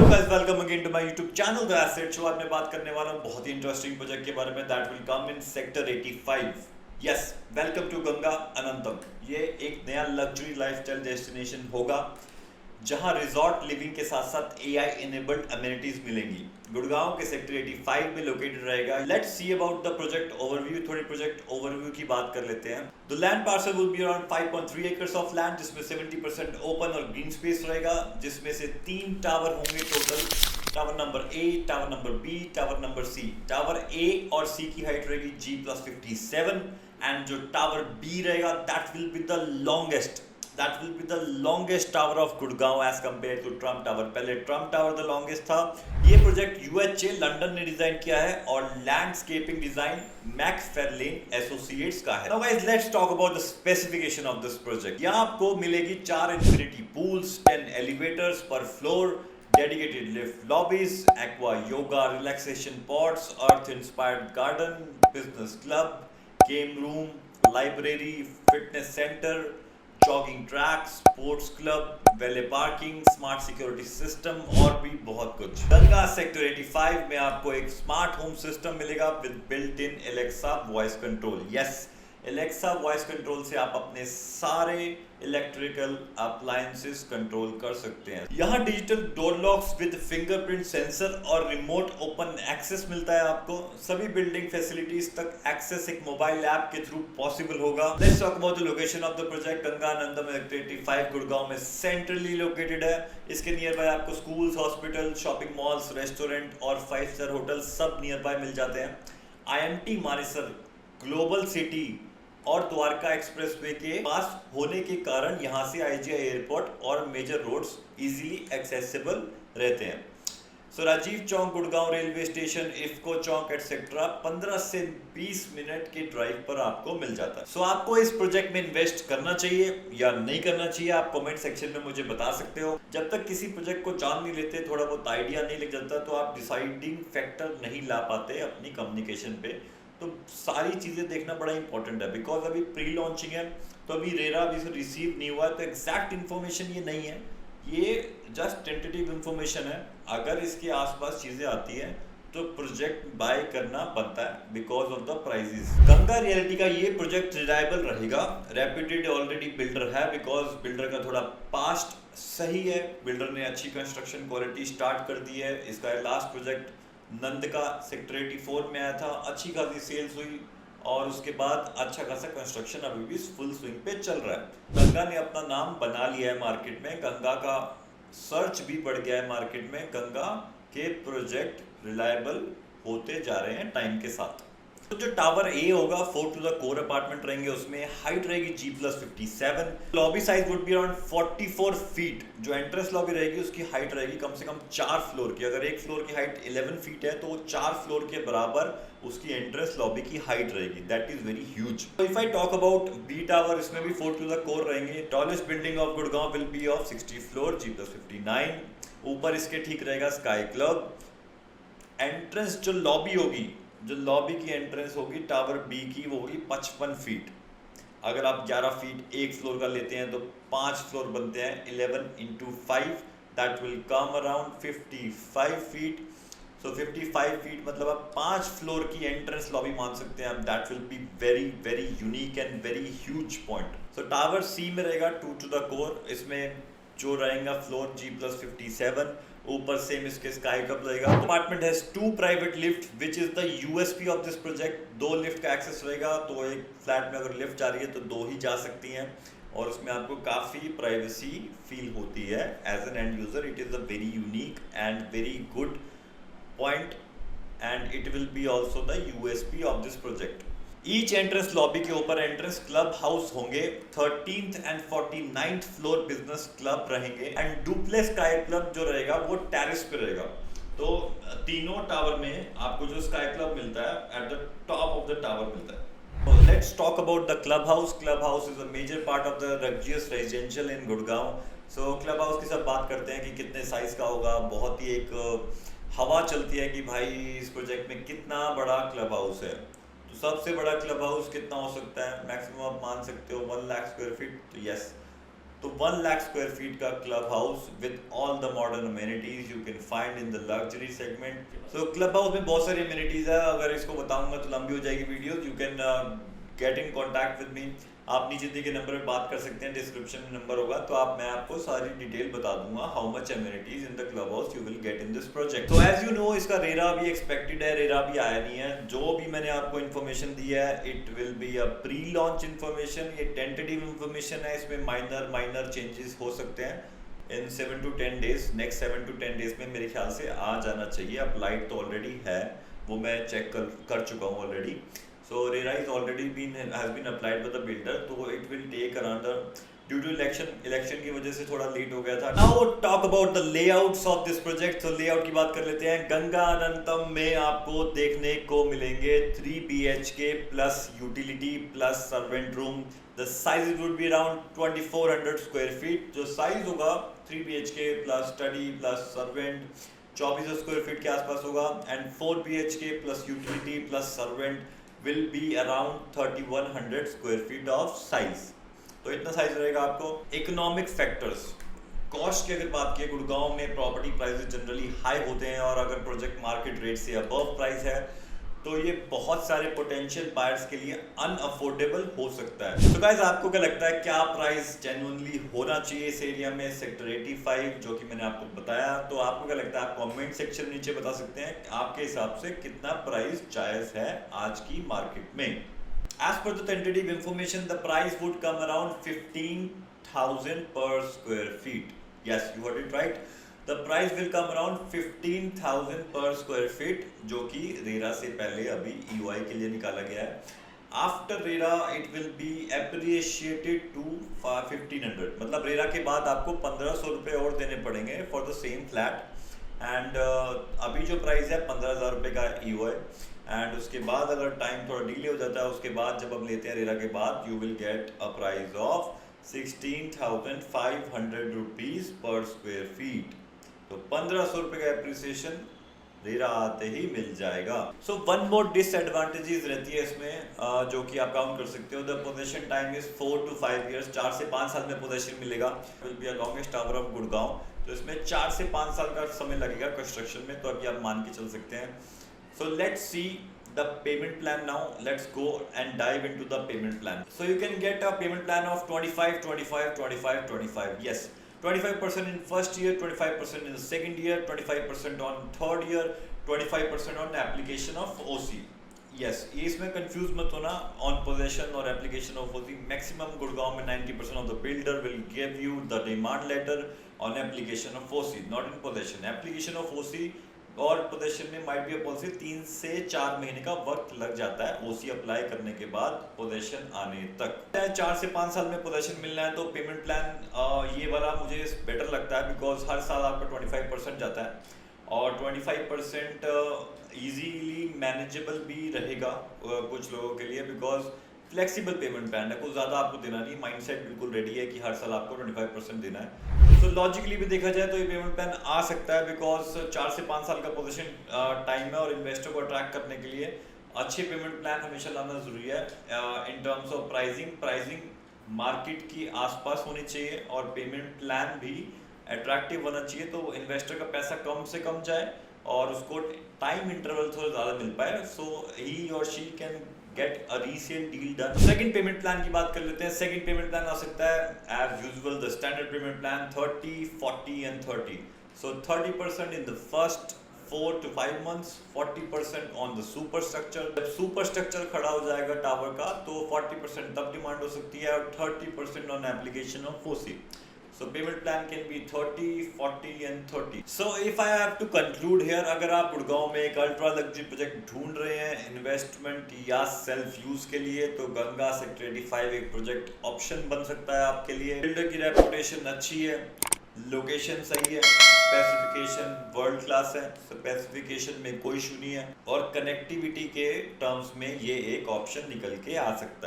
Guys, welcome again to my YouTube channel the asset show. आज मैं बात करने वाला हूं बहुत ही इंटरेस्टिंग प्रोजेक्ट के बारे में that will come in sector 85। Yes, welcome to Ganga Anantam. ये एक नया लग्जरी लाइफस्टाइल डेस्टिनेशन होगा जहां रिजॉर्ट लिविंग के साथ साथ एआई इनेबल्ड अमेनिटीज मिलेंगी। गुड़गांव के सेक्टर 85 में लोकेटेड रहेगा। Let's see about the project overview. थोड़ी प्रोजेक्ट ओवरव्यू की बात कर लेते हैं। The land parcel will be around 5.3 acres of land, जिसमें 70% ओपन और ग्रीन स्पेस रहेगा, जिसमें से 3 टावर होंगे total. Tower number A, tower number B, tower number C. Tower A और सी की हाइट रहेगी G+57 एंड जो टावर बी रहेगा that will be the longest tower of Gurgaon as compared to Trump Tower। पहले Trump Tower the longest था। ये project यूएचए London ने design किया है और लैंडस्केपिंग डिजाइन मैकफार्लेन एसोसिएट्स का है। Now guys, let's talk about the specification of this project। यहाँ आपको मिलेगी 4 infinity pools, 10 elevators per floor, dedicated lift lobbies, aqua yoga relaxation pods, earth inspired garden, business club, game room, library, fitness center, jogging track, sports club, valet parking, smart security system और भी बहुत कुछ। Ganga sector 85 में आपको एक smart home system मिलेगा with built in Alexa voice control. Yes, Alexa voice control से आप अपने सारे इलेक्ट्रिकल अप्लायंसेस कंट्रोल कर सकते हैं। यहाँ digital door locks with fingerprint sensor और रिमोट ओपन एक्सेस मिलता है आपको। सभी बिल्डिंग फैसिलिटीज तक एक्सेस एक मोबाइल ऐप के थ्रू पॉसिबल होगा। Let's talk about the location of the project. Ganganandam 85 Gurgaon में सेंट्रली लोकेटेड है। इसके नियर बाय आपको schools, hospital, shopping malls, restaurant और 5 स्टार होटल सब नियर बाय मिल जाते हैं। आईएमटी मानेसर ग्लोबल सिटी और द्वारका एक्सप्रेसवे के पास होने के कारण यहाँ से आईजीआई एयरपोर्ट और मेजर रोड्स इजीली एक्सेसिबल रहते हैं। सो राजीव चौक, गुड़गांव रेलवे स्टेशन, इफ्को चौक एटसेट्रा 15 से 20 मिनट के ड्राइव पर आपको मिल जाता है। सो आपको इस प्रोजेक्ट में इन्वेस्ट करना चाहिए या नहीं करना चाहिए, आप कमेंट सेक्शन में मुझे बता सकते हो। जब तक किसी प्रोजेक्ट को जान नहीं लेते, थोड़ा बहुत आइडिया नहीं लग जाता, तो आप डिसाइडिंग फैक्टर नहीं ला पाते अपनी कम्युनिकेशन पे। तो सारी चीज़ें देखना बड़ा इंपॉर्टेंट है, बिकॉज अभी प्री लॉन्चिंग है, तो अभी रेरा अभी से रिसीव नहीं हुआ है, तो एग्जैक्ट इन्फॉर्मेशन ये नहीं है, ये जस्ट टेंटेटिव इन्फॉर्मेशन है। अगर इसके आसपास चीज़ें आती हैं तो प्रोजेक्ट बाय करना बनता है because of the prices. Ganga reality का ये प्रोजेक्ट रिलायबल रहेगा। रेप्यूटेड ऑलरेडी बिल्डर है, बिकॉज बिल्डर का थोड़ा पास्ट सही है, बिल्डर ने अच्छी कंस्ट्रक्शन क्वालिटी स्टार्ट कर दी है। इसका लास्ट प्रोजेक्ट नंद का सेक्टर 84 में आया था, अच्छी खासी सेल्स हुई और उसके बाद अच्छा खासा कंस्ट्रक्शन अभी भी फुल स्विंग पे चल रहा है। गंगा ने अपना नाम बना लिया है मार्केट में, गंगा का सर्च भी बढ़ गया है मार्केट में। गंगा के प्रोजेक्ट रिलायबल होते जा रहे हैं टाइम के साथ। तो जो टावर ए होगा 4 टू द कोर अपार्टमेंट रहेंगे, उसमें हाइट रहेगी G+57। Lobby size would be around 44 feet. जो एंट्रेंस लॉबी रहेगी उसकी हाइट रहेगी कम से कम 4 फ्लोर की। अगर एक फ्लोर की हाइट 11 फीट है तो वो 4 फ्लोर के बराबर उसकी एंट्रेंस लॉबी की हाइट रहेगी। That is very huge. If I talk about B tower, इसमें भी 4 टू द कोर रहेंगे। Tallest building of Gurgaon will be of 60 floor, G+59। ऊपर इसके ठीक रहेगा स्काई क्लब। एंट्रेंस जो लॉबी होगी, जो लॉबी की एंट्रेंस होगी टावर बी की, वो होगी 55 फीट। अगर आप 11 फीट एक फ्लोर का लेते हैं तो 5 फ्लोर बनते हैं, 11 × 5 that will come around 55 feet. So 55 feet मतलब आप 5 फ्लोर की एंट्रेंस लॉबी मान सकते हैं। That will be very very unique and very huge point. So tower C में रहेगा 2 टू द कोर, इसमें जो रहेगा फ्लोर G+57। ऊपर सेम इसके स्काई कप रहेगा। Apartment has 2 private lift which is the USP of this project. 2 lift का access रहेगा, तो एक फ्लैट में अगर लिफ्ट जा रही है तो 2 ही जा सकती हैं और उसमें आपको काफ़ी प्राइवेसी फील होती है as an end user. It is a very unique and very good point and it will be also the USP of this project. Each entrance lobby के ऊपर एंट्रेंस क्लब हाउस होंगे। 13th and 49th floor business club रहेंगे and duplex sky club जो रहेगा वो terrace पे रहेगा। तो तीनों टावर में आपको जो स्काई क्लब मिलता है at the top of the tower मिलता है। Let's talk about the club house. Club house is a major part of the luxurious residential in Gurgaon. So club house की सब बात करते हैं कि कितने साइज का होगा। बहुत ही एक हवा चलती है कि भाई इस प्रोजेक्ट में कितना बड़ा क्लब हाउस है। तो सबसे बड़ा क्लब हाउस कितना हो सकता है? मैक्सिमम आप मान सकते हो 1 लाख स्क्वायर फीट। तो यस, तो 1 लाख स्क्वायर फीट का club house with all the modern amenities you can find in the luxury segment. So club house में बहुत सारी अमेनिटीज है, अगर इसको बताऊंगा तो लंबी हो जाएगी video. You can get in contact with me. आप नीचे दिए गए नंबर पर बात कर सकते हैं, डिस्क्रिप्शन में नंबर होगा, तो मैं आपको सारी डिटेल बता दूंगा how much amenities in the club house you will get in this project. तो एज यू नो इसका रेरा भी एक्सपेक्टेड है, रेरा भी आया नहीं है। जो भी मैंने आपको इन्फॉर्मेशन दी है it will be a pre launch information, ये टेंटेटिव इन्फॉर्मेशन है, इसमें माइनर चेंजेस हो सकते हैं इन 7 to 10 days. Next 7 to 10 days में मेरे ख्याल से आ जाना चाहिए। अप्लाइड तो ऑलरेडी है, वो मैं चेक कर चुका हूँ already. So RERA is already has been applied by the builder, तो it will take around due to election की वजह से थोड़ा लेट हो गया था। Now talk about the layouts of this project। तो layout की बात कर लेते हैं। गंगा अनंतम में आपको देखने को मिलेंगे 3 BHK plus utility plus servant room। The size would be around 2400 square feet। जो size होगा 3 BHK plus study plus servant 2400 square feet के आसपास होगा, and 4 BHK plus utility plus servant will be around 3100 square feet of size। तो इतना size रहेगा आपको। Economic factors, cost की अगर बात की, गुड़गांव में प्रॉपर्टी प्राइसेस जनरली हाई होते हैं और अगर प्रोजेक्ट मार्केट रेट से अबव प्राइस है तो ये बहुत सारे पोटेंशियल बायर्स के लिए अनअफोर्डेबल हो सकता है। तो गाइस आपको क्या लगता है, क्या प्राइस जेन्युइनली होना चाहिए इस एरिया में सेक्टर 85 जो कि मैंने आपको बताया? तो आपको क्या लगता है, आप कमेंट सेक्शन में नीचे बता सकते हैं आपके हिसाब से कितना प्राइस जायज है आज की मार्केट में। As per the tentative information the price would come around 15,000 per square feet. Yes, you heard it right. The price will come around 15,000 per square feet, जो कि रेरा से पहले अभी EOI के लिए निकाला गया है। After RERA it will be appreciated to 1500, मतलब रेरा के बाद आपको 1500 रुपये और देने पड़ेंगे for the same flat। And अभी जो प्राइस है 15,000 रुपये का EOI, एंड उसके बाद अगर टाइम थोड़ा डिले हो जाता है उसके बाद जब आप लेते हैं रेरा के बाद you will get a price of 16,500 rupees per square feet. तो 1500 रुपये का एप्रिसिएशन रेरा आते ही मिल जाएगा। सो वन मोर डिसएडवांटेजेस रहती है इसमें जो कि आप काउंट कर सकते हो। The possession time is 4 to 5 years, 4 से 5 साल में पोजेशन मिलेगा। Will be a longest tower of Gurgaon, तो इसमें 4 से 5 साल का समय लगेगा कंस्ट्रक्शन में, तो अभी आप मान के चल सकते हैं। So let's see the payment plan now। Let's go and dive into the payment plan। So you can get a payment plan of 25 25 25 25। yes, 25% in first year, 25% in the second year, 25% on third year, 25% on application of OC। yes, ये इसमें confuse मत होना। On possession और application of OC maximum Gurgaon में 90% of the builder will give you the demand later on application of OC, not in possession. Application of OC और possession में might be policy 3 से 4 महीने का वक्त लग जाता है OC अप्लाई करने के बाद पोजेशन आने तक। 4 से 5 साल में पोजेशन मिलना है तो पेमेंट प्लान ये वाला मुझे बेटर लगता है, बिकॉज हर साल आपका 25% जाता है और 25% इजीली मैनेजेबल भी रहेगा कुछ लोगों के लिए, बिकॉज फ्लेक्सिबल पेमेंट प्लान है, कुछ ज़्यादा आपको देना नहीं। माइंडसेट बिल्कुल रेडी है कि हर साल आपको 25% देना है। तो लॉजिकली भी देखा जाए तो ये पेमेंट प्लान आ सकता है, बिकॉज 4 से 5 साल का पोजीशन टाइम है और इन्वेस्टर को अट्रैक्ट करने के लिए अच्छे पेमेंट प्लान हमेशा लाना ज़रूरी है। In terms of pricing market की आसपास होनी चाहिए और पेमेंट प्लान भी अट्रैक्टिव होना चाहिए, तो इन्वेस्टर का पैसा कम से कम जाए और उसको टाइम इंटरवल थोड़ा ज़्यादा मिल पाए, सो ही और she can get a resale deal done. Second payment plan की बात कर लेते हैं। सेकंड पेमेंट प्लान आ सकता है as usual the standard payment plan 30 40 and 30। So 30% in the first 4 to 5 months, 40% on the super structure. जब सुपर स्ट्रक्चर खड़ा हो जाएगा टावर का तो 40% तब डिमांड हो सकती है और 30% on application of OC। So payment plan can be 30, 40 and 30। So if I have to conclude here, अगर आप गुड़गांव में एक अल्ट्रा लग्जरी प्रोजेक्ट ढूंढ रहे हैं इन्वेस्टमेंट या सेल्फ यूज के लिए तो गंगा सेक्टर 85 एक प्रोजेक्ट ऑप्शन बन सकता है आपके लिए। बिल्डर की रेपुटेशन अच्छी है, लोकेशन सही है, स्पेसिफिकेशन वर्ल्ड क्लास है, स्पेसिफिकेशन में कोई इशू नहीं है और कनेक्टिविटी के टर्म्स में ये एक ऑप्शन निकल के आ सकता है।